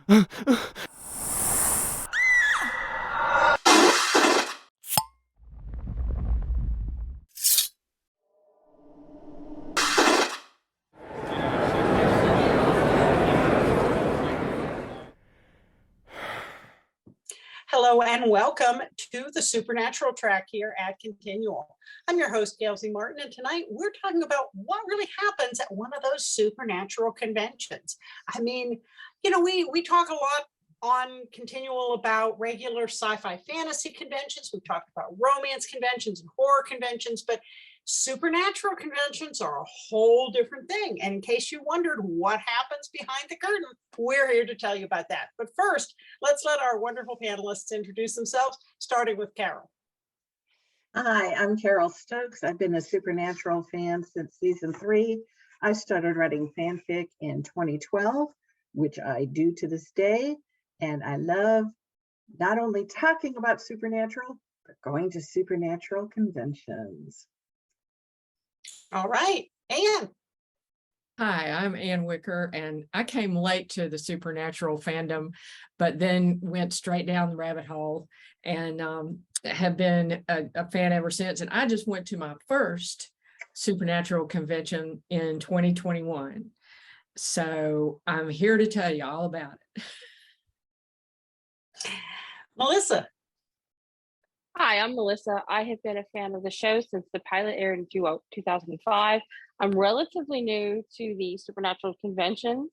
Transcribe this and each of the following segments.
Hello and welcome to the Supernatural track here at Continual. I'm your host, Gail Martin, and tonight we're talking about what really happens at one of those supernatural conventions. I mean, we talk a lot on Continual about regular sci-fi fantasy conventions. We've talked about romance conventions and horror conventions, but supernatural conventions are a whole different thing. And in case you wondered what happens behind the curtain, we're here to tell you about that. But first, let's let our wonderful panelists introduce themselves, starting with Carole. Hi, I'm Carole Stokes. I've been a Supernatural fan since season 3. I started writing fanfic in 2012, which I do to this day. And I love not only talking about Supernatural, but going to Supernatural conventions. All right, Anne. Hi, I'm Ann Wicker, and I came late to the Supernatural fandom, but then went straight down the rabbit hole and have been a fan ever since. And I just went to my first Supernatural convention in 2021. So I'm here to tell you all about it. Melissa. Hi, I'm Melissa. I have been a fan of the show since the pilot aired in 2005. I'm relatively new to the Supernatural conventions,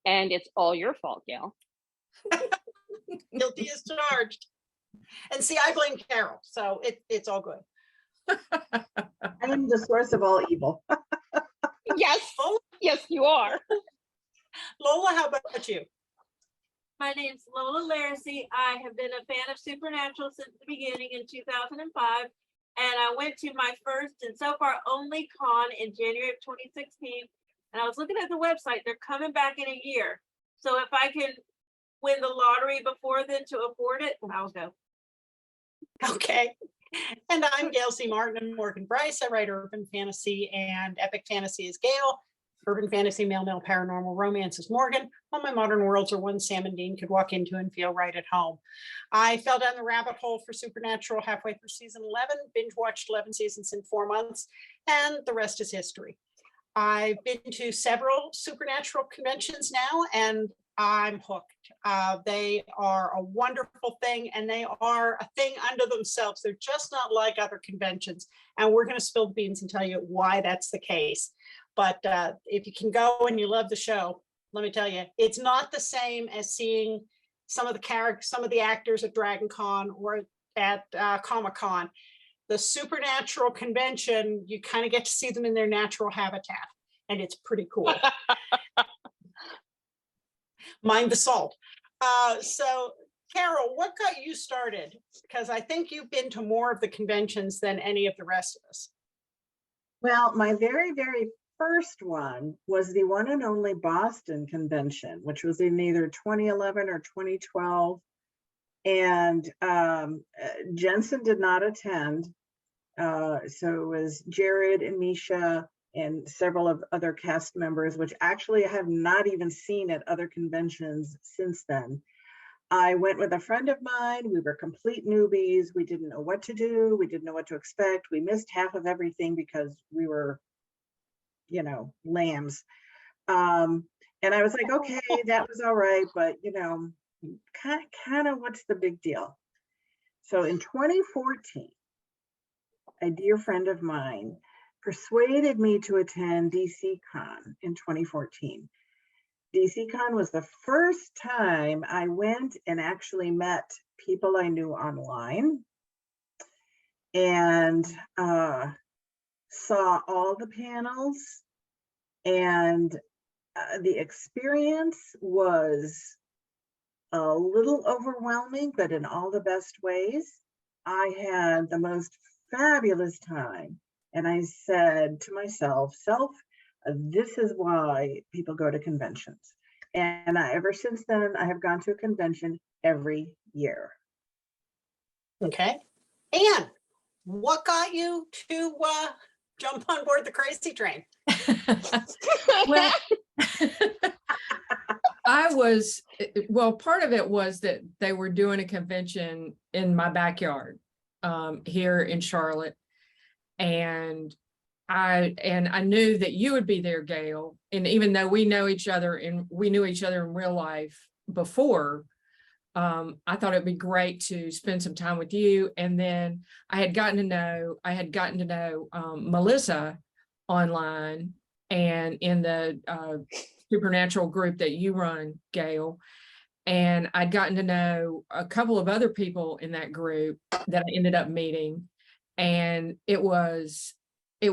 and it's all your fault, Gail. Guilty as charged. And see, I blame Carole, so it's all good. I am the source of all evil. Yes, yes, you are. Lola, how about you? My name's Lola Laracy. I have been a fan of Supernatural since the beginning in 2005, and I went to my first and so far only con in January of 2016, and I was looking at the website. They're coming back in a year, so if I can win the lottery before then to afford it, I'll go. Okay. And I'm Gail C. Martin and Morgan Bryce. I write urban fantasy and epic fantasy is Gail. Urban fantasy, male paranormal romance is Morgan. All my modern worlds are one Sam and Dean could walk into and feel right at home. I fell down the rabbit hole for Supernatural halfway through season 11, binge watched 11 seasons in 4 months, and the rest is history. I've been to several Supernatural conventions now, and I'm hooked. They are a wonderful thing, and they are a thing unto themselves. They're just not like other conventions, and we're going to spill the beans and tell you why that's the case. But if you can go and you love the show, let me tell you, it's not the same as seeing some of the actors at Dragon Con or at Comic Con. The Supernatural convention, you kind of get to see them in their natural habitat, and it's pretty cool. Mind the salt. So, Carole, what got you started? Because I think you've been to more of the conventions than any of the rest of us. Well, my very, very first one was the one and only Boston convention, which was in either 2011 or 2012. And Jensen did not attend. So it was Jared and Misha and several of other cast members, which actually I have not even seen at other conventions since then. I went with a friend of mine. We were complete newbies. We didn't know what to do. We didn't know what to expect. We missed half of everything because we were, lambs. And I was like, okay, that was all right, but kind of what's the big deal? So in 2014, a dear friend of mine persuaded me to attend DC Con in 2014. DC Con was the first time I went and actually met people I knew online and saw all the panels, and the experience was a little overwhelming, but in all the best ways. I had the most fabulous time, and I said to myself, this is why people go to conventions. And ever since then, I have gone to a convention every year. Okay. Anne, what got you to jump on board the crazy train? Well, I was, well, part of it was that they were doing a convention in my backyard here in Charlotte. And I knew that you would be there, Gail. And even though we know each other and we knew each other in real life before, I thought it'd be great to spend some time with you. And then I had gotten to know Melissa online and in the supernatural group that you run, Gail. And I'd gotten to know a couple of other people in that group that I ended up meeting. And it was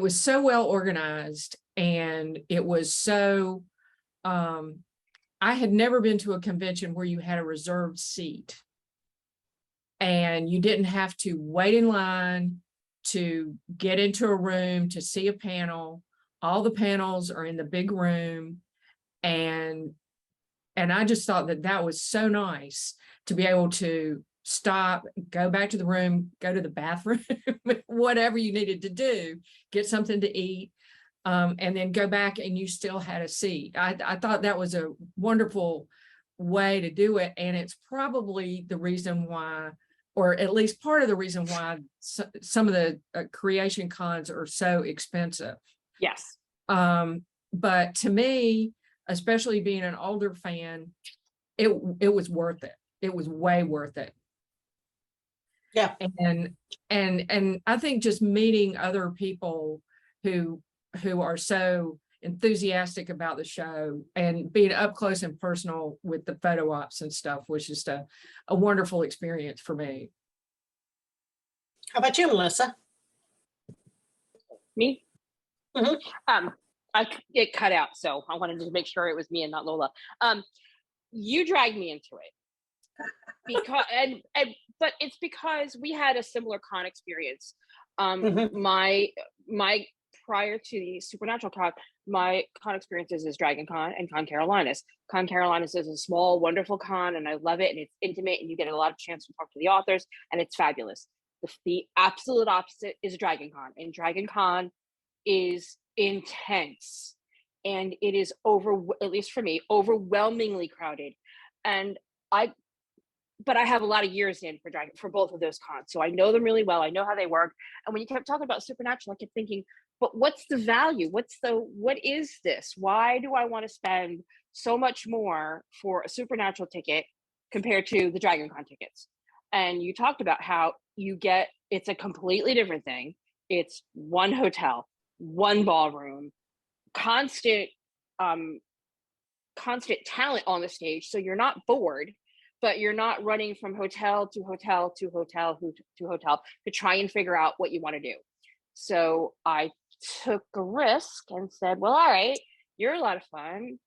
so well organized, and it was so I had never been to a convention where you had a reserved seat and you didn't have to wait in line to get into a room to see a panel. All the panels are in the big room, and I just thought that that was so nice to be able to stop, go back to the room, go to the bathroom, whatever you needed to do, get something to eat, and then go back and you still had a seat. I thought that was a wonderful way to do it. And it's probably the reason why, or at least part of the reason why some of the creation cons are so expensive. Yes. But to me, especially being an older fan, it was worth it. It was way worth it. Yeah. And I think just meeting other people who are so enthusiastic about the show and being up close and personal with the photo ops and stuff was just a wonderful experience for me. How about you, Melissa? Me? Mm-hmm. It cut out, so I wanted to make sure it was me and not Lola. You dragged me into it because, but it's because we had a similar con experience. My prior to the Supernatural Con, my con experiences is Dragon Con and Con Carolinas. Con Carolinas is a small, wonderful con, and I love it, and it's intimate, and you get a lot of chance to talk to the authors, and it's fabulous. The absolute opposite is Dragon Con, and Dragon Con is intense, and it is at least for me, overwhelmingly crowded. And but I have a lot of years in for both of those cons, so I know them really well. I know how they work. And when you kept talking about Supernatural, I kept thinking, but what's the value? What is this? Why do I want to spend so much more for a Supernatural ticket compared to the Dragon Con tickets? And you talked about how it's a completely different thing. It's one hotel, one ballroom, constant talent on the stage. So you're not bored, but you're not running from hotel to hotel to hotel to hotel to try and figure out what you want to do. So I took a risk and said, well, all right, you're a lot of fun.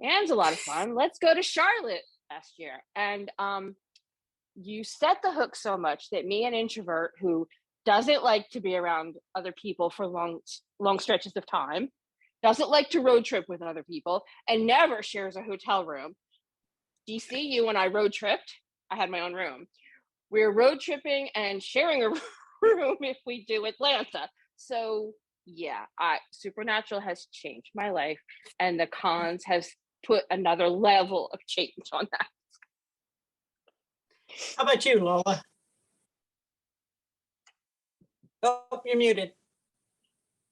Anne's a lot of fun. Let's go to Charlotte last year. And you set the hook so much that me, an introvert who doesn't like to be around other people for long stretches of time, doesn't like to road trip with other people, and never shares a hotel room. DC, you and I road tripped. I had my own room. We're road tripping and sharing a room if we do Atlanta. So yeah, Supernatural has changed my life, and the cons has put another level of change on that. How about you, Lola? Oh, you're muted.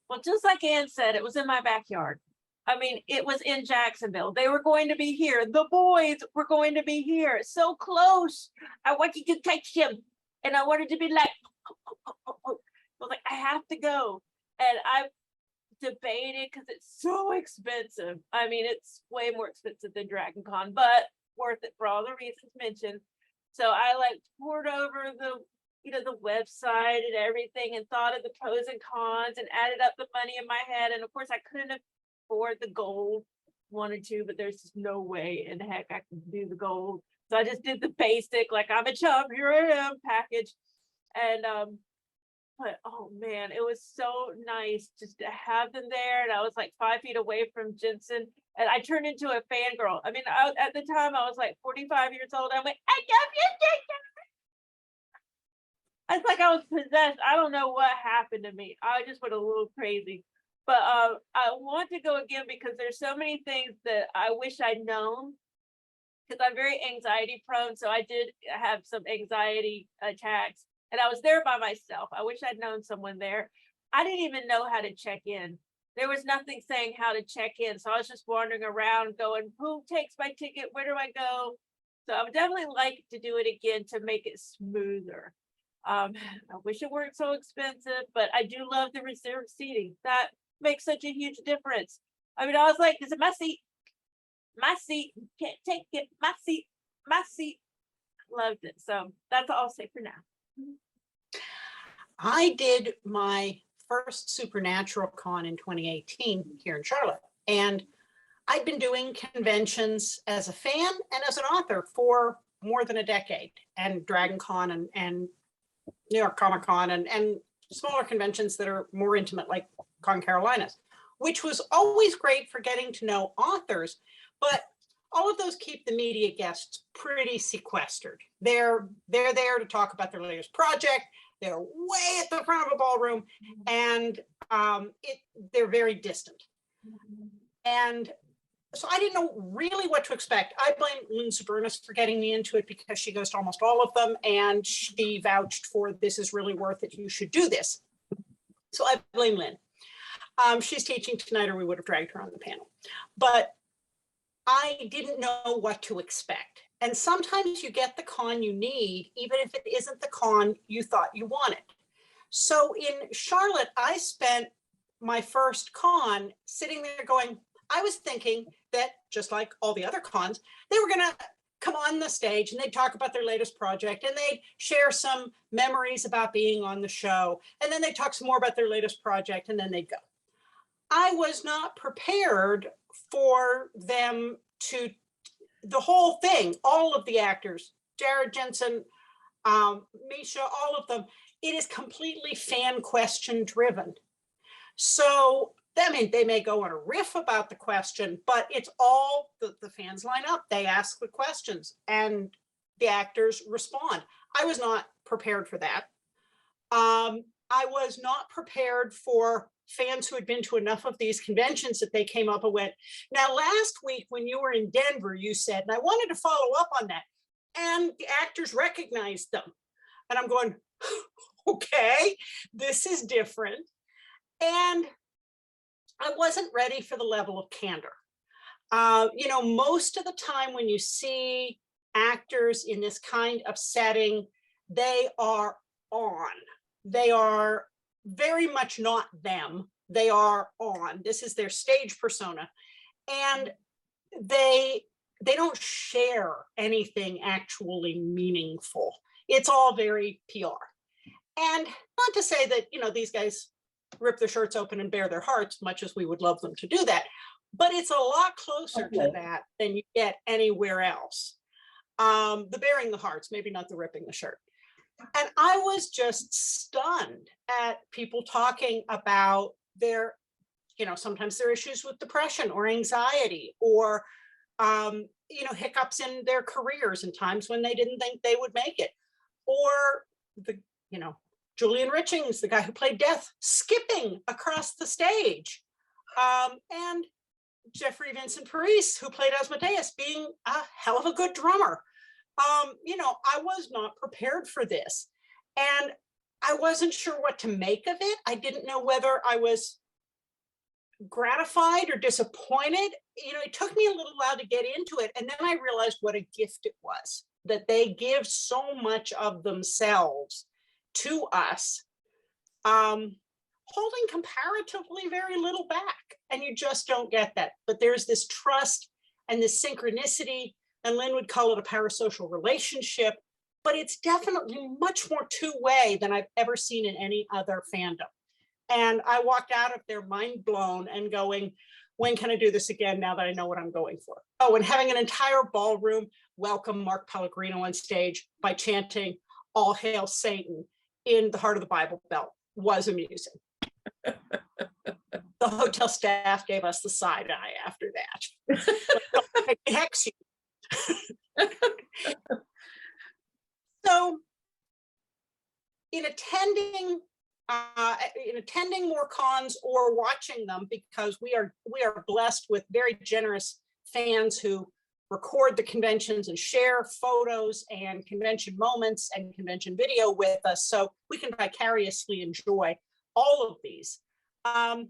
Well, just like Ann said, it was in my backyard. I mean, it was in Jacksonville. They were going to be here. The boys were going to be here. So close. I wanted to catch them. And I wanted to be like, I was like, I have to go. And I debated because it's so expensive. I mean, it's way more expensive than Dragon Con, but worth it for all the reasons mentioned. So I poured over the website and everything and thought of the pros and cons and added up the money in my head. And of course I couldn't afford the gold, wanted to, but there's just no way in the heck I can do the gold. So I just did the basic, I'm a chump, here I am package. And but oh man, it was so nice just to have them there. And I was 5 feet away from Jensen, and I turned into a fangirl. I mean, at the time I was 45 years old. I'm like, I love you, Jensen. It's like I was possessed. I don't know what happened to me. I just went a little crazy. But I want to go again because there's so many things that I wish I'd known because I'm very anxiety prone. So I did have some anxiety attacks, and I was there by myself. I wish I'd known someone there. I didn't even know how to check in. There was nothing saying how to check in. So I was just wandering around going, who takes my ticket? Where do I go? So I would definitely like to do it again to make it smoother. I wish it weren't so expensive, but I do love the reserved seating. That makes such a huge difference. I mean, I was like, is it my seat? My seat, can't take it, my seat, my seat. Loved it. So that's all I'll say for now. I did my first Supernatural Con in 2018 here in Charlotte. And I've been doing conventions as a fan and as an author for more than a decade, and Dragon Con and New York Comic Con and smaller conventions that are more intimate, like Con Carolinas, which was always great for getting to know authors. But all of those keep the media guests pretty sequestered. They're there to talk about their latest project. They're way at the front of a ballroom, and they're very distant. And so I didn't know really what to expect. I blame Lynn Sabernis for getting me into it because she goes to almost all of them, and she vouched for, this is really worth it, you should do this. So I blame Lynn. She's teaching tonight, or we would have dragged her on the panel. But I didn't know what to expect. And sometimes you get the con you need, even if it isn't the con you thought you wanted. So in Charlotte, I spent my first con sitting there going, I was thinking that just like all the other cons, they were going to come on the stage and they'd talk about their latest project, and they'd share some memories about being on the show. And then they'd talk some more about their latest project, and then they'd go. I was not prepared for them to, the whole thing, all of the actors, Jared Jensen, Misha, all of them, it is completely fan question driven. So, I mean, they may go on a riff about the question, but it's all the fans line up, they ask the questions, and the actors respond. I was not prepared for that. I was not prepared for fans who had been to enough of these conventions that they came up and went, now last week when you were in Denver, you said, and I wanted to follow up on that, and the actors recognized them. And I'm going, okay, this is different. And I wasn't ready for the level of candor. You know, most of the time when you see actors in this kind of setting, they are on. They are very much not them. They are on. This is their stage persona. And they don't share anything actually meaningful. It's all very PR. And not to say that, you know, these guys rip their shirts open and bare their hearts, much as we would love them to do that, but it's a lot closer to that than you get anywhere else. The bearing the hearts, maybe not the ripping the shirt. And I was just stunned at people talking about their, you know, sometimes their issues with depression or anxiety, or, you know, hiccups in their careers and times when they didn't think they would make it, or the, you know, Julian Richings, the guy who played Death, skipping across the stage, and Jeffrey Vincent Parise, who played Asmodeus, being a hell of a good drummer. You know, I was not prepared for this, and I wasn't sure what to make of it. I didn't know whether I was gratified or disappointed. You know, it took me a little while to get into it, and then I realized what a gift it was, that they give so much of themselves to us, holding comparatively very little back, and you just don't get that. But there's this trust and this synchronicity, and Lynn would call it a parasocial relationship, but it's definitely much more two-way than I've ever seen in any other fandom. And I walked out of there mind blown and going, when can I do this again now that I know what I'm going for? Oh, and having an entire ballroom welcome Mark Pellegrino on stage by chanting "All Hail Satan" in the heart of the Bible Belt was amusing. The hotel staff gave us the side eye after that. Like, hex you. So in attending more cons or watching them, because we are blessed with very generous fans who record the conventions and share photos and convention moments and convention video with us so we can vicariously enjoy all of these. How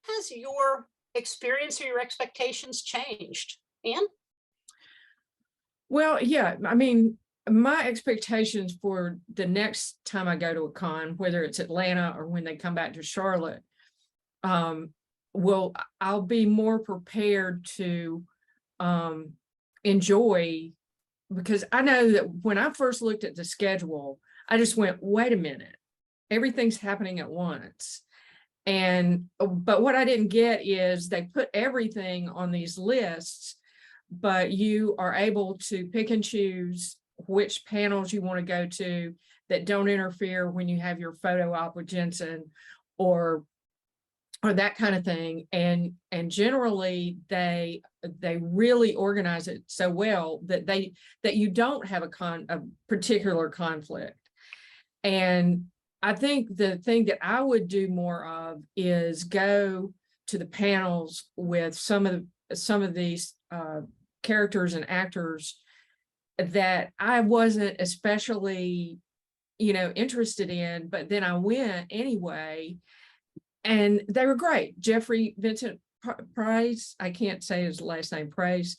has your experience or your expectations changed, Anne? Well, yeah, I mean, my expectations for the next time I go to a con, whether it's Atlanta or when they come back to Charlotte, I'll be more prepared to enjoy, because I know that when I first looked at the schedule, I just went, wait a minute, everything's happening at once. But what I didn't get is they put everything on these lists, but you are able to pick and choose which panels you want to go to that don't interfere when you have your photo op with Jensen or that kind of thing. And generally they really organize it so well that you don't have a particular conflict. And I think the thing that I would do more of is go to the panels with some of these characters and actors that I wasn't especially, interested in, but then I went anyway, and they were great. Jeffrey Vincent Price, I can't say his last name, Price.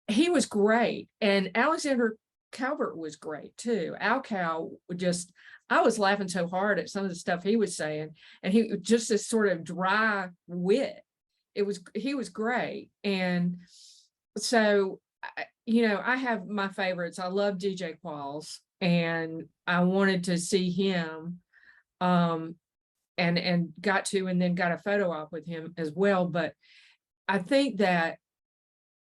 He was great, and Alexander Calvert was great too. Al Cal I was laughing so hard at some of the stuff he was saying, and he just this sort of dry wit. He was great. And so, I have my favorites. I love DJ Qualls, and I wanted to see him, and then got a photo op with him as well. But I think that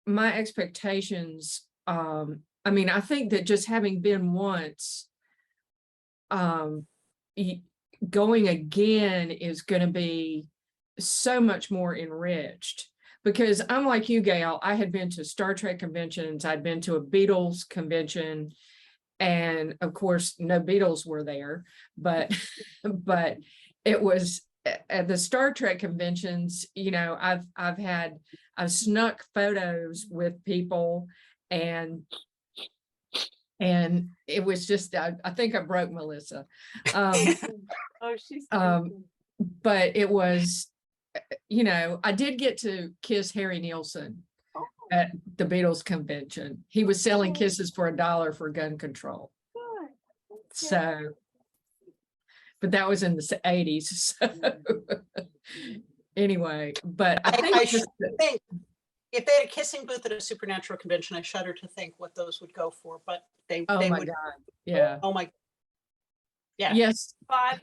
my expectations, I think that just having been once, going again is going to be so much more enriched, because unlike you, Gail, I had been to Star Trek conventions, I'd been to a Beatles convention, and of course no Beatles were there, but it was at the Star Trek conventions, I've snuck photos with people, and it was just, I think I broke Melissa. Oh, she's. But it was, I did get to kiss Harry Nielsen at the Beatles convention. He was selling kisses for $1 for gun control. So, but that was in the 80s. So anyway, but I think if they had a kissing booth at a Supernatural convention, I shudder to think what those would go for, but they my would. God. Yeah. Oh my. Yeah. Yes. $5,000.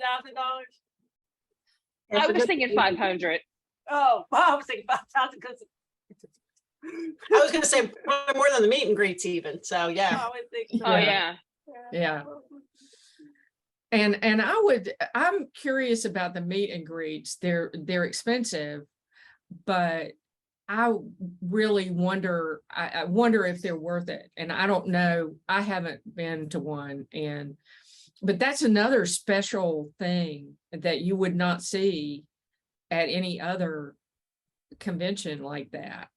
I was thinking 500. Oh, I was thinking 5,000 because I was going to say more than the meet and greets even. So yeah. I would think so. Oh yeah. Yeah. And I'm curious about the meet and greets. They're expensive, but I really wonder, I wonder if they're worth it. And I don't know, I haven't been to one, but that's another special thing that you would not see at any other convention like that.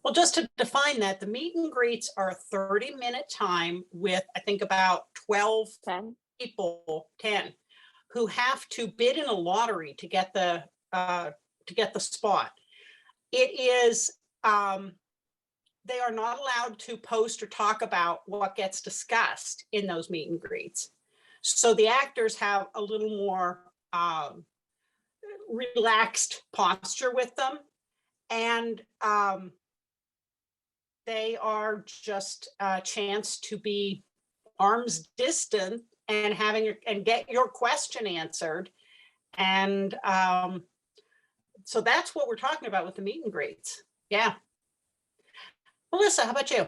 Well, just to define that, the meet and greets are a 30-minute time with, I think, about 12 people, 10, who have to bid in a lottery to get the spot. It is, they are not allowed to post or talk about what gets discussed in those meet and greets. So the actors have a little more relaxed posture with them. And they are just a chance to be arm's distant and get your question answered. And so that's what we're talking about with the meet and greets. Yeah. Melissa, how about you?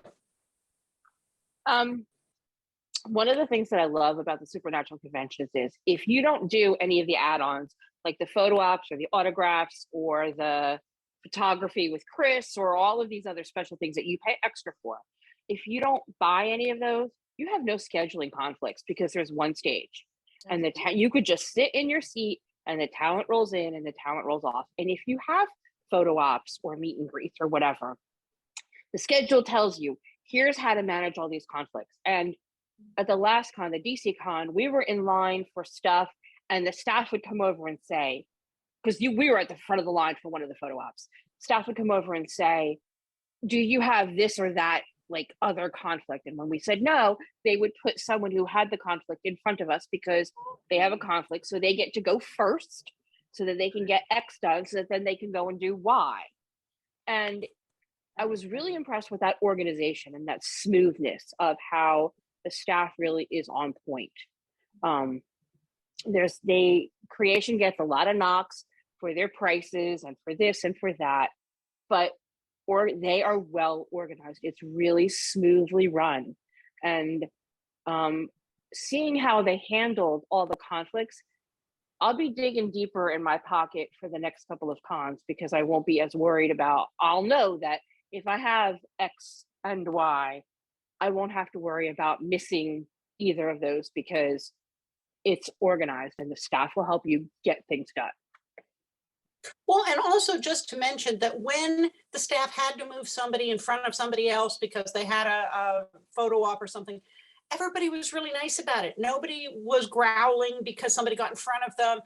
One of the things that I love about the Supernatural conventions is if you don't do any of the add-ons, like the photo ops or the autographs or the photography with Chris or all of these other special things that you pay extra for, if you don't buy any of those, you have no scheduling conflicts because there's one stage, and you could just sit in your seat and the talent rolls in and the talent rolls off. And if you have photo ops or meet and greets or whatever, The schedule tells you, here's how to manage all these conflicts. And at the last con, the DC con, we were in line for stuff, and the staff would come over and say, because we were at the front of the line for one of the photo ops, staff would come over and say, do you have this or that like other conflict? And when we said no, they would put someone who had the conflict in front of us because they have a conflict, so they get to go first so that they can get X done, so that then they can go and do Y. And I was really impressed with that organization and that smoothness of how the staff really is on point. Creation gets a lot of knocks for their prices and for this and for that, but they are well organized. It's really smoothly run. And seeing how they handled all the conflicts, I'll be digging deeper in my pocket for the next couple of cons, because I won't be as worried about, I'll know that if I have X and Y, I won't have to worry about missing either of those, because it's organized and the staff will help you get things done. Well, and also just to mention that when the staff had to move somebody in front of somebody else because they had a photo op or something, everybody was really nice about it. Nobody was growling because somebody got in front of them.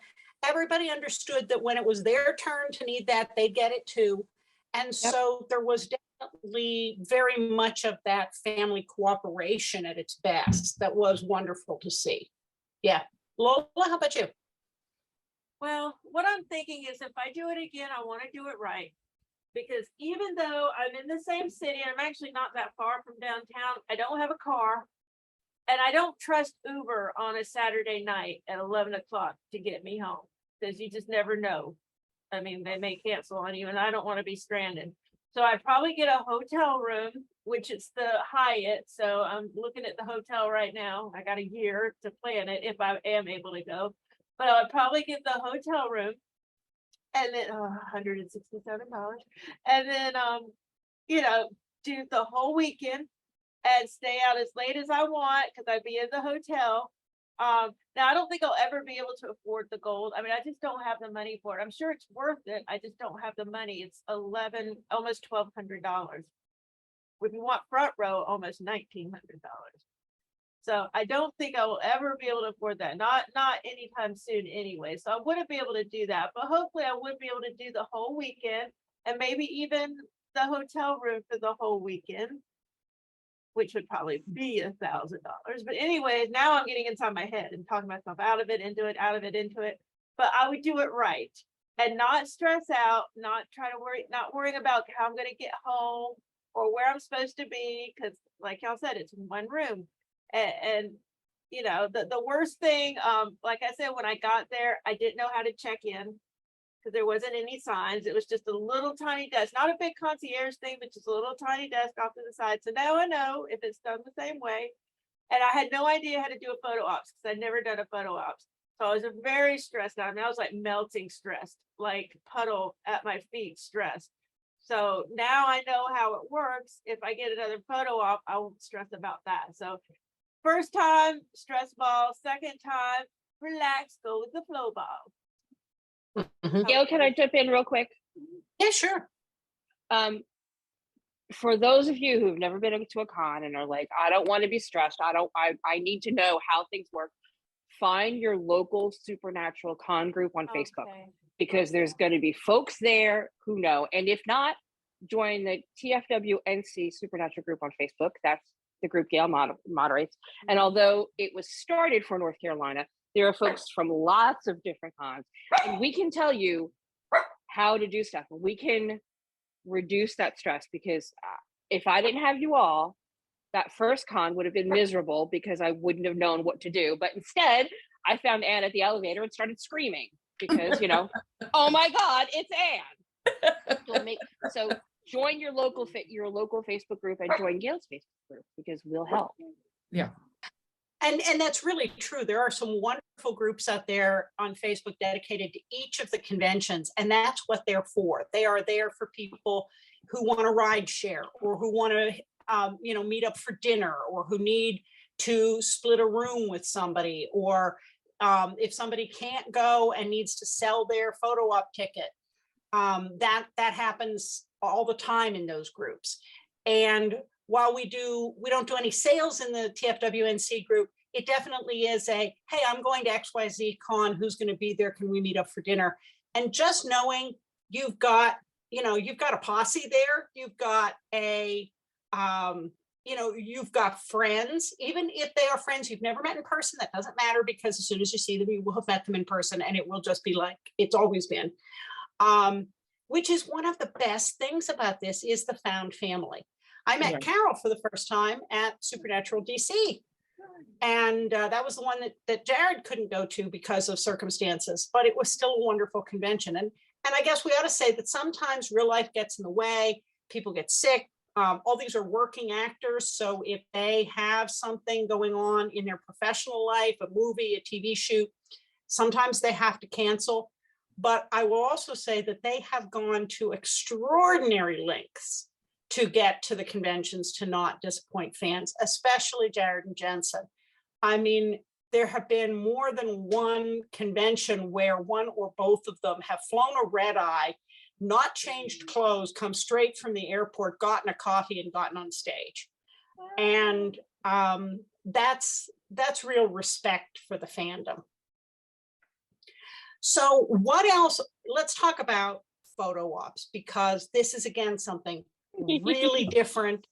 Everybody understood that when it was their turn to need that, they'd get it too. And so there was definitely very much of that family cooperation at its best. That was wonderful to see. Yeah. Lola, how about you? Well, what I'm thinking is if I do it again, I want to do it right. Because even though I'm in the same city, I'm actually not that far from downtown, I don't have a car. And I don't trust Uber on a Saturday night at 11 o'clock to get me home, because you just never know. I mean, they may cancel on you, and I don't want to be stranded. So I probably get a hotel room, which is the Hyatt. So I'm looking at the hotel right now. I got a year to plan it if I am able to go. But I would probably get the hotel room, and then $167. And then do the whole weekend and stay out as late as I want, because I'd be in the hotel. Now I don't think I'll ever be able to afford the gold. I mean, I just don't have the money for it. I'm sure it's worth it. I just don't have the money. It's almost $1,200. If you want front row, almost $1,900. So I don't think I will ever be able to afford that. Not anytime soon anyway. So I wouldn't be able to do that, but hopefully I would be able to do the whole weekend, and maybe even the hotel room for the whole weekend, which would probably be $1,000. But anyways, now I'm getting inside my head and talking myself out of it, into it, out of it, into it. But I would do it right and not stress out, not worrying about how I'm going to get home or where I'm supposed to be. Because like y'all said, it's one room. And the worst thing, like I said, when I got there, I didn't know how to check in, because there wasn't any signs. It was just a little tiny desk, not a big concierge thing, but just a little tiny desk off to the side. So now I know if it's done the same way. And I had no idea how to do a photo ops, because I'd never done a photo ops. So I was very stressed out. I mean, I was like melting stressed, like puddle at my feet stressed. So now I know how it works. If I get another photo op, I won't stress about that. So first time, stress ball. Second time, relax, go with the flow ball. Gail, can I jump in real quick? Yeah, sure. For those of you who've never been to a con and are like, I don't want to be stressed, I need to know how things work, find your local Supernatural con group on Facebook, because there's going to be folks there who know. And if not, join the TFWNC Supernatural group on Facebook. That's the group Gail moderates. And although it was started for North Carolina, there are folks from lots of different cons, and we can tell you how to do stuff. We can reduce that stress, because if I didn't have you all, that first con would have been miserable, because I wouldn't have known what to do. But instead, I found Anne at the elevator and started screaming because, oh my God, it's Anne. So join your local Facebook group and join Gail's Facebook group, because we'll help. Yeah. And that's really true. There are some wonderful groups out there on Facebook dedicated to each of the conventions, and that's what they're for. They are there for people who want to ride share, or who want to, meet up for dinner, or who need to split a room with somebody, or if somebody can't go and needs to sell their photo op ticket. That happens all the time in those groups. And while we don't do any sales in the TFWNC group, it definitely is a, hey, I'm going to XYZ Con, who's going to be there? Can we meet up for dinner? And just knowing you've got a posse there, you've got you've got friends, even if they are friends you've never met in person, that doesn't matter, because as soon as you see them, you will have met them in person, and it will just be like it's always been. Which is one of the best things about this, is the found family. I met Carole for the first time at Supernatural DC. And that was the one that Jared couldn't go to because of circumstances, but it was still a wonderful convention. And I guess we ought to say that sometimes real life gets in the way, people get sick. All these are working actors. So if they have something going on in their professional life, a movie, a TV shoot, sometimes they have to cancel. But I will also say that they have gone to extraordinary lengths to get to the conventions to not disappoint fans, especially Jared and Jensen. I mean, there have been more than one convention where one or both of them have flown a red eye, not changed clothes, come straight from the airport, gotten a coffee, and gotten on stage. And that's real respect for the fandom. So what else? Let's talk about photo ops, because this is, again, something really different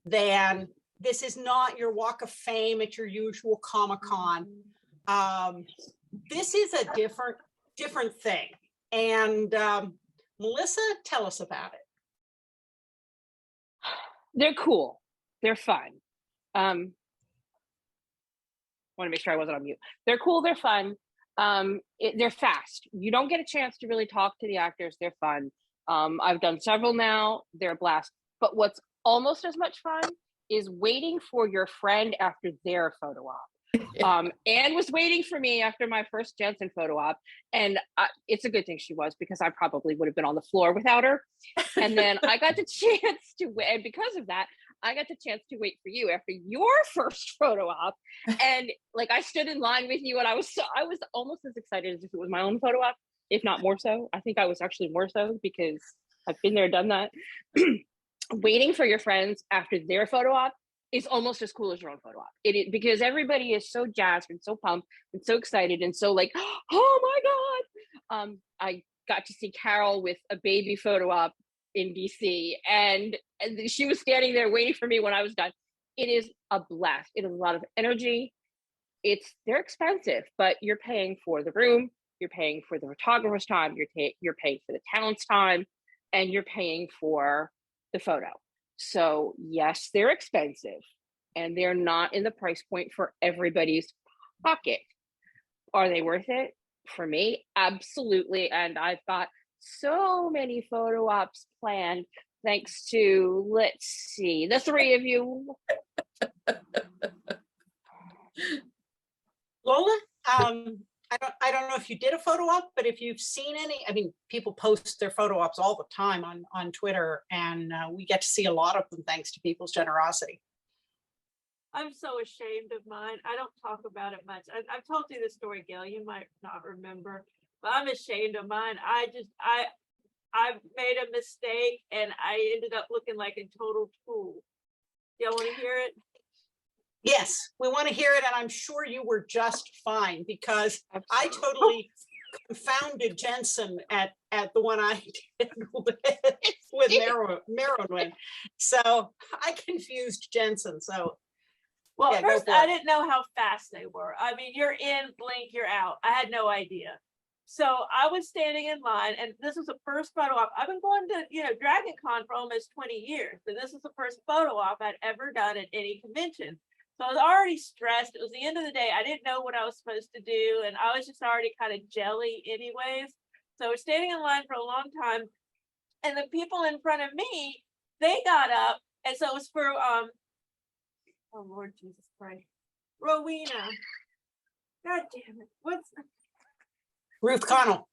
than, this is not your walk of fame at your usual Comic-Con. This is a different thing. And Melissa, tell us about it. They're cool. They're fun. Want to make sure I wasn't on mute. They're cool. They're fun. They're fast. You don't get a chance to really talk to the actors. They're fun. I've done several now. They're a blast. But what's almost as much fun is waiting for your friend after their photo op. Anne was waiting for me after my first Jensen photo op, and it's a good thing she was, because I probably would have been on the floor without her. And then I got the chance to wait, and because of that, I got the chance to wait for you after your first photo op. And like, I stood in line with you, and I was almost as excited as if it was my own photo op, if not more so. I think I was actually more so, because I've been there, done that. Waiting for your friends after their photo op is almost as cool as your own photo op. Because everybody is so jazzed and so pumped and so excited and so like, oh my God. I got to see Carole with a baby photo op in DC, and she was standing there waiting for me when I was done. It is a blast. It is a lot of energy. They're expensive, but you're paying for the room, you're paying for the photographer's time, you're paying for the talent's time, and you're paying for the photo. So yes, they're expensive, and they're not in the price point for everybody's pocket. Are they worth it? For me, absolutely. And I've got so many photo ops planned, thanks to, let's see, the three of you. Lola, I don't know if you did a photo op, but if you've seen any, I mean, people post their photo ops all the time on Twitter, and we get to see a lot of them thanks to people's generosity. I'm so ashamed of mine. I don't talk about it much. I've told you this story, Gail. You might not remember, but I'm ashamed of mine. I made a mistake, and I ended up looking like a total tool. Y'all want to hear it? Yes, we want to hear it, and I'm sure you were just fine, because I totally confounded Jensen at the one I did with Merowyn. So I confused Jensen. So well, yeah, first I didn't know how fast they were. I mean, you're in, blink, you're out. I had no idea. So I was standing in line, and this was the first photo op. I've been going to, Dragon Con for almost 20 years. And this is the first photo op I'd ever done at any convention. So I was already stressed. It was the end of the day. I didn't know what I was supposed to do. And I was just already kind of jelly anyways. So we're standing in line for a long time. And the people in front of me, they got up. And so it was for, oh Lord Jesus Christ, Rowena. God damn it. What's Ruth Connell.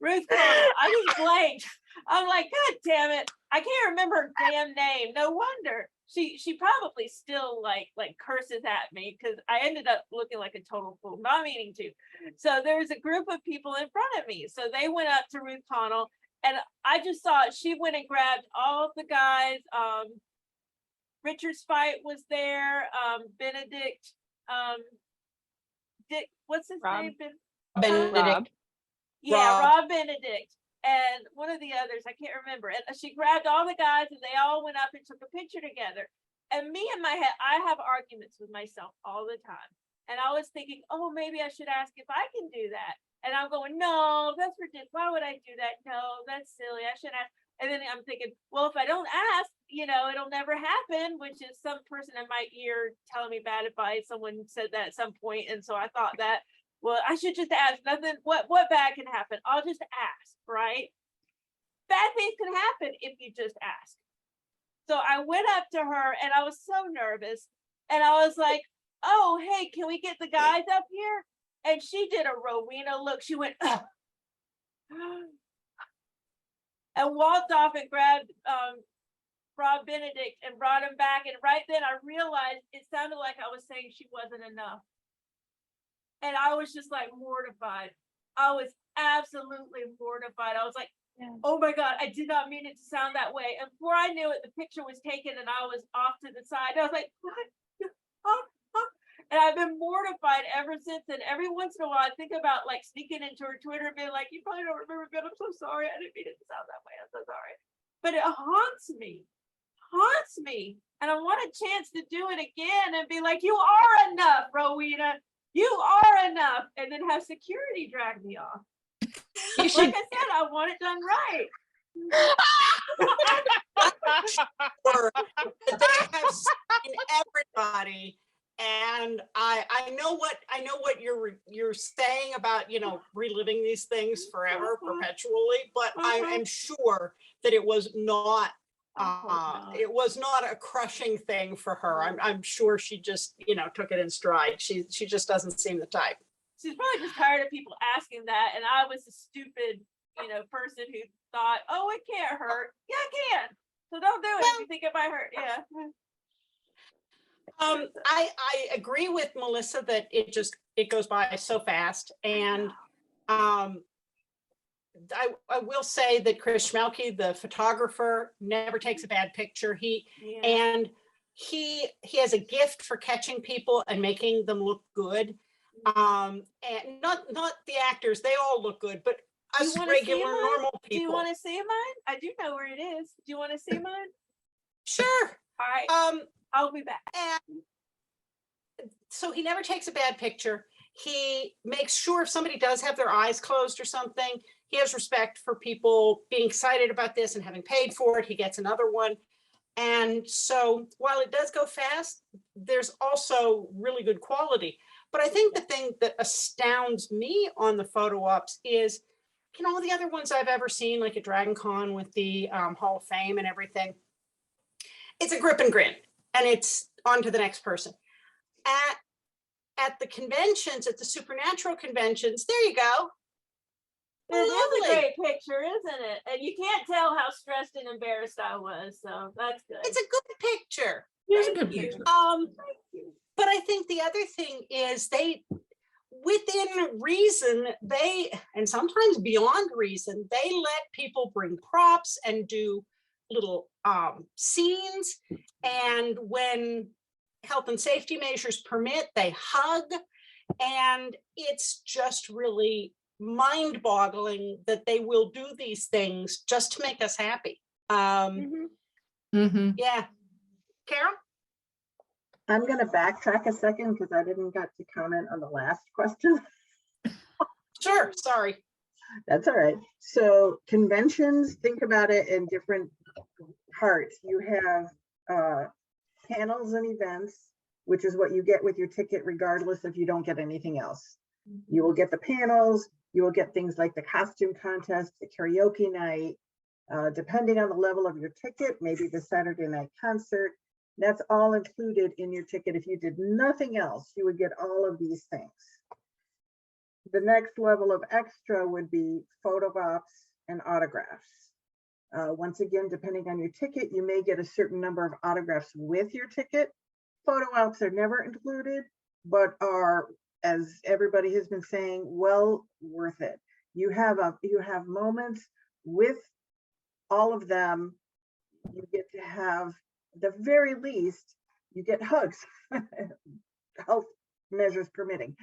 Ruth Connell. I just blanked. I'm like, God damn it. I can't remember her damn name. No wonder. She probably still like curses at me, because I ended up looking like a total fool, not meaning to. So there was a group of people in front of me. So they went up to Ruth Connell, and I just saw she went and grabbed all of the guys. Richard's Fight was there. Benedict, Dick, what's his Rob. name? Benedict. Rob. Yeah, Rob. Rob Benedict. And one of the others, I can't remember. And she grabbed all the guys and they all went up and took a picture together. And me in my head, I have arguments with myself all the time. And I was thinking, oh, maybe I should ask if I can do that. And I'm going, no, that's ridiculous. Why would I do that? No, that's silly. I shouldn't ask. And then I'm thinking, well, if I don't ask, you know, it'll never happen, which is some person in my ear telling me bad advice. Someone said that at some point. And so I thought that, well, I should just ask. Nothing, what bad can happen? I'll just ask, right? Bad things can happen if you just ask. So I went up to her and I was so nervous. And I was like, oh, hey, can we get the guys up here? And she did a Rowena look. She went, ugh. And walked off and grabbed Rob Benedict and brought him back. And right then I realized it sounded like I was saying she wasn't enough. And I was just like mortified. I was absolutely mortified. I was like, oh my God, I did not mean it to sound that way. And before I knew it, the picture was taken and I was off to the side. I was like, what? And I've been mortified ever since. And every once in a while, I think about like sneaking into her Twitter and being like, you probably don't remember, but I'm so sorry. I didn't mean it to sound that way. I'm so sorry. But it haunts me. And I want a chance to do it again and be like, you are enough, Rowena. You are enough. And then have security drag me off. You Like should, I said, I want it done right. they have seen everybody. And I know what you're saying about, you know, reliving these things forever, perpetually, but I am sure that it was not a crushing thing for her. I'm sure she just, you know, took it in stride. She just doesn't seem the type. She's probably just tired of people asking that. And I was a stupid, you know, person who thought, oh, it can't hurt. Yeah, it can. So don't do it if you think it might hurt. Yeah. I agree with Melissa that it goes by so fast. And I will say that Chris Schmelke, the photographer, never takes a bad picture. He has a gift for catching people and making them look good. And not the actors, they all look good, but us regular normal people. Do you want to see mine? I do know where it is. Do you want to see mine? Sure. All right. I'll be back. And so he never takes a bad picture. He makes sure if somebody does have their eyes closed or something, he has respect for people being excited about this and having paid for it. He gets another one. And so while it does go fast, there's also really good quality. But I think the thing that astounds me on the photo ops is, you know, all the other ones I've ever seen, like at Dragon Con with the Hall of Fame and everything, it's a grip and grin, and it's on to the next person. At the conventions, at the supernatural conventions, there you go. It is a great picture, isn't it? And you can't tell how stressed and embarrassed I was, so that's good. It's a good picture. It's a good picture. But I think the other thing is they, within reason, and sometimes beyond reason, they let people bring props and do little scenes. And when health and safety measures permit, they hug. And it's just really mind-boggling that they will do these things just to make us happy. Yeah. Carole? I'm going to backtrack a second because I didn't get to comment on the last question. Sure, sorry. That's all right. So conventions, think about it in different parts. You have panels and events, which is what you get with your ticket, regardless if you don't get anything else. You will get the panels, you will get things like the costume contest, the karaoke night, depending on the level of your ticket, maybe the Saturday night concert. That's all included in your ticket. If you did nothing else, you would get all of these things. The next level of extra would be photo ops and autographs. Once again, depending on your ticket, you may get a certain number of autographs with your ticket. Photo ops are never included, but are, as everybody has been saying, well worth it. You have moments with all of them. You get to have the very least, you get hugs, health measures permitting.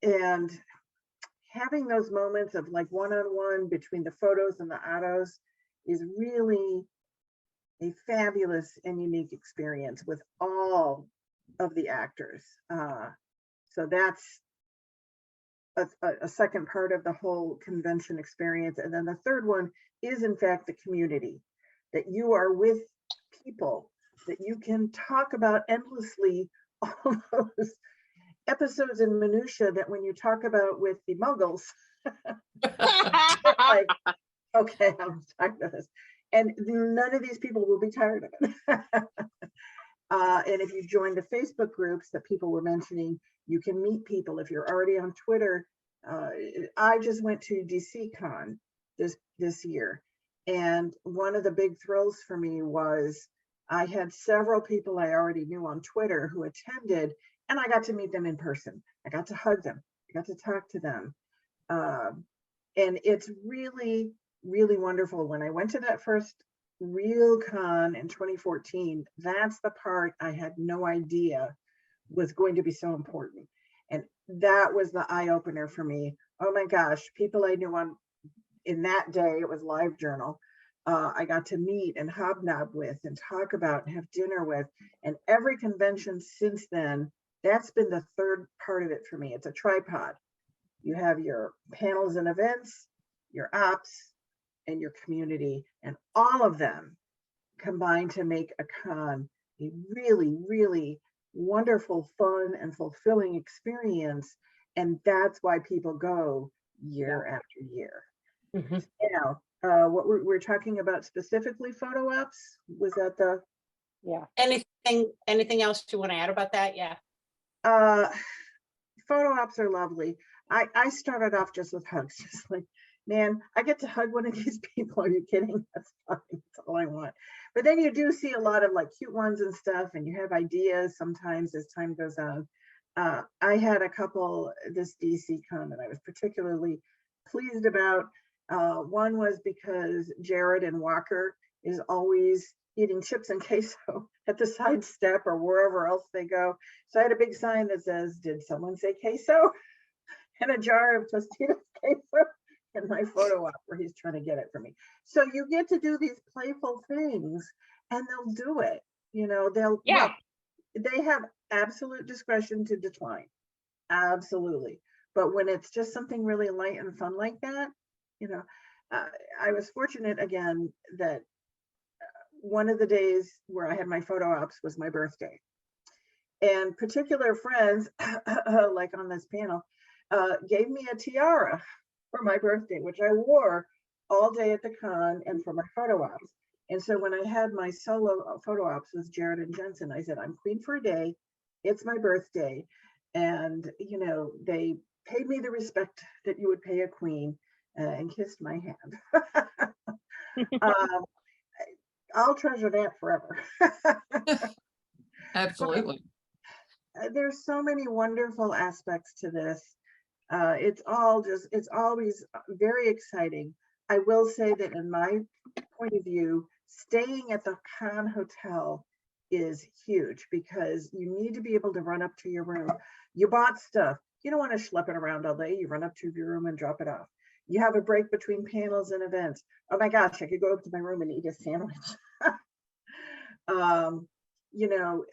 And having those moments of like one-on-one between the photos and the autos is really a fabulous and unique experience with all of the actors. So that's a second part of the whole convention experience. And then the third one is in fact the community, that you are with people that you can talk about endlessly, all those episodes in minutia that when you talk about with the muggles, like, okay, I'm tired of this. And none of these people will be tired of it. And if you join the Facebook groups that people were mentioning, you can meet people. If you're already on Twitter, I just went to DC Con this year. And one of the big thrills for me was I had several people I already knew on Twitter who attended, and I got to meet them in person. I got to hug them. I got to talk to them. And it's really, really wonderful. When I went to that first real con in 2014, that's the part I had no idea was going to be so important. And that was the eye opener for me. Oh my gosh, people I knew on in that day, it was LiveJournal. I got to meet and hobnob with and talk about and have dinner with. And every convention since then, that's been the third part of it for me. It's a tripod. You have your panels and events, your ops, and your community, and all of them combine to make a con a really, really wonderful, fun, and fulfilling experience. And that's why people go year after year. Mhm. Now, what we're talking about specifically photo ops, was that the Yeah. Anything else you want to add about that? Yeah. photo ops are lovely. I started off just with hugs, just like, man, I get to hug one of these people. Are you kidding? That's fine. That's all I want. But then you do see a lot of like cute ones and stuff, and you have ideas sometimes as time goes on. I had a couple this DC con that I was particularly pleased about. One was because Jared and Walker is always eating chips and queso at the side step or wherever else they go. So I had a big sign that says, "Did someone say queso?" and a jar of Tostitos queso in my photo op where he's trying to get it for me. So you get to do these playful things and they'll do it. You know, Yeah. they have absolute discretion to decline. Absolutely. But when it's just something really light and fun like that, you know, I was fortunate again that one of the days where I had my photo ops was my birthday. And particular friends, like on this panel, gave me a tiara for my birthday, which I wore all day at the con and for my photo ops. And so when I had my solo photo ops with Jared and Jensen, I said, I'm queen for a day. It's my birthday. And, you know, they paid me the respect that you would pay a queen and kissed my hand. I'll treasure that forever. Absolutely. There's so many wonderful aspects to this. It's always very exciting. I will say that in my point of view, staying at the con hotel is huge because you need to be able to run up to your room. You bought stuff. You don't want to schlep it around all day. You run up to your room and drop it off. You have a break between panels and events. Oh my gosh, I could go up to my room and eat a sandwich. You know,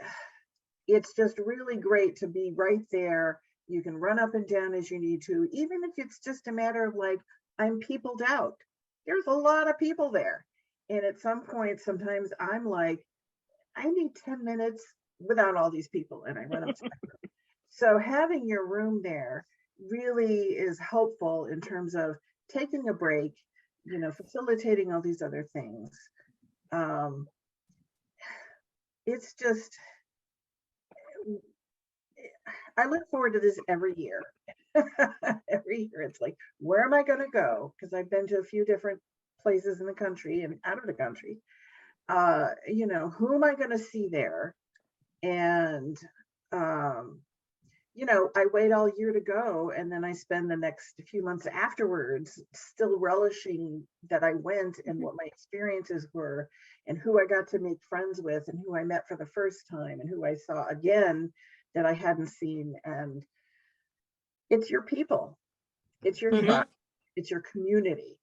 it's just really great to be right there. You can run up and down as you need to, even if it's just a matter of like, I'm peopled out. There's a lot of people there. And at some point, sometimes I'm like, I need 10 minutes without all these people. And I run up to my room. So having your room there really is helpful in terms of taking a break, you know, facilitating all these other things. It's just, I look forward to this every year. Every year, it's like, where am I going to go? Because I've been to a few different places in the country and out of the country. You know, who am I going to see there? And, you know, I wait all year to go, and then I spend the next few months afterwards still relishing that I went and what my experiences were and who I got to make friends with and who I met for the first time and who I saw again that I hadn't seen. And it's your people, it's your Mhm. tribe, it's your community,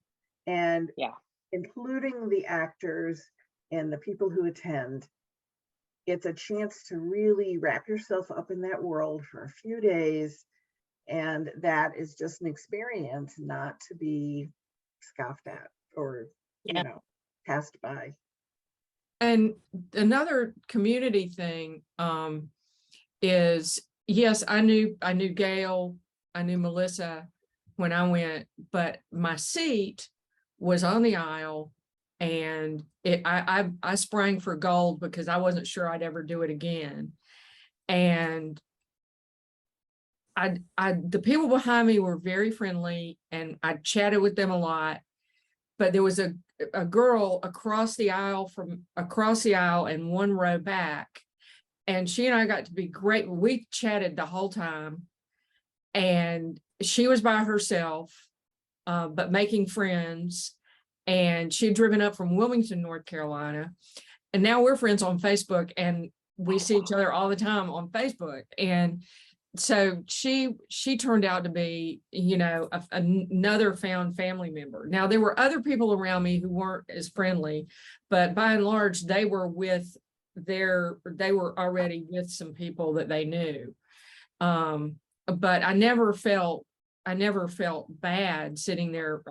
and Yeah. including the actors and the people who attend. It's a chance to really wrap yourself up in that world for a few days. And that is just an experience not to be scoffed at or, Yeah. passed by. And another community thing is, yes, I knew Gail, I knew Melissa when I went, but my seat was on the aisle, and I sprang for gold because I wasn't sure I'd ever do it again. And the people behind me were very friendly, and I chatted with them a lot. But there was a girl across the aisle and one row back, and she and I got to be great. We chatted the whole time, and she was by herself, but making friends. And she had driven up from Wilmington, North Carolina, and now we're friends on Facebook, and we see each other all the time on Facebook. And so she turned out to be, another found family member. Now, there were other people around me who weren't as friendly, but by and large, they were already with some people that they knew. But I never felt bad sitting there,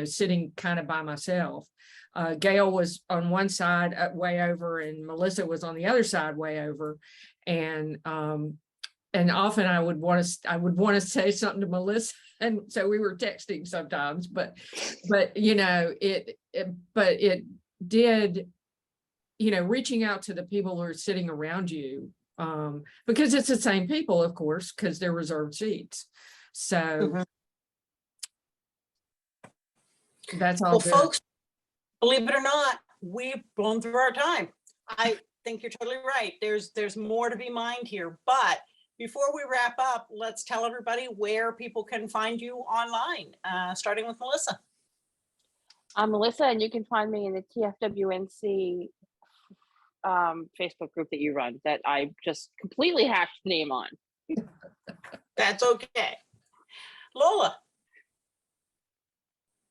sitting kind of by myself. Gail was on one side way over, and Melissa was on the other side way over. And often I would want to say something to Melissa, and so we were texting sometimes. But it did, reaching out to the people who are sitting around you, because it's the same people, of course, because they're reserved seats. So that's all. Well, good. folks, believe it or not, we've blown through our time. I think you're totally right. There's more to be mined here. But before we wrap up, let's tell everybody where people can find you online, starting with Melissa. I'm Melissa, and you can find me in the TFWNC Facebook group that you run, that I just completely hacked the name on. That's okay. Lola.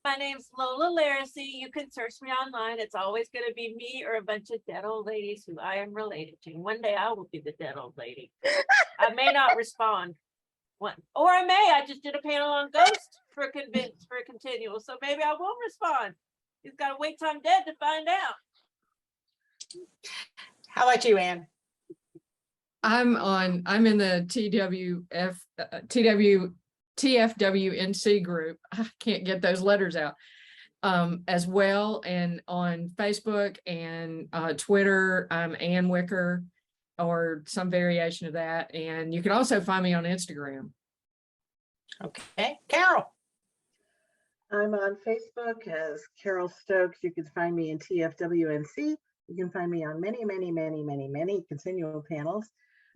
My name's Lola Laracy. You can search me online. It's always going to be me or a bunch of dead old ladies who I am related to. One day I will be the dead old lady. I may not respond. Or I may. I just did a panel on ghosts for a continual. So maybe I will respond. You've got to wait till I'm dead to find out. How about you, Ann? I'm in the TFWNC group. I can't get those letters out, as well. And on Facebook and Twitter, I'm Ann Wicker, or some variation of that. And you can also find me on Instagram. Okay. Carole. I'm on Facebook as Carole Stokes. You can find me in TFWNC. You can find me on many, many, many, many, many continual panels.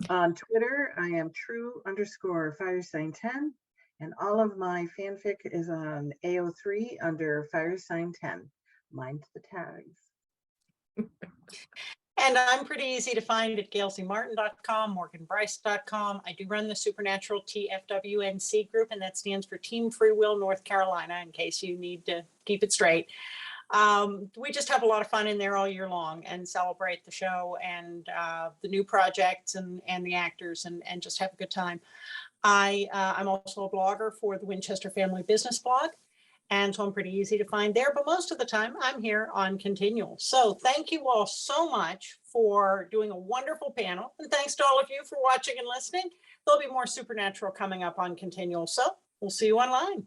On Twitter, I am true_firesign10, and all of my fanfic is on AO3 under firesign10. Mind the tags. And I'm pretty easy to find at gailcmartin.com, morganbryce.com. I do run the Supernatural TFWNC group, and that stands for Team Free Will North Carolina, in case you need to keep it straight. We just have a lot of fun in there all year long and celebrate the show and the new projects and the actors, and just have a good time. I'm also a blogger for the Winchester Family Business blog, and so I'm pretty easy to find there, but most of the time I'm here on Continual. So thank you all so much for doing a wonderful panel, and thanks to all of you for watching and listening. There'll be more Supernatural coming up on Continual, so we'll see you online.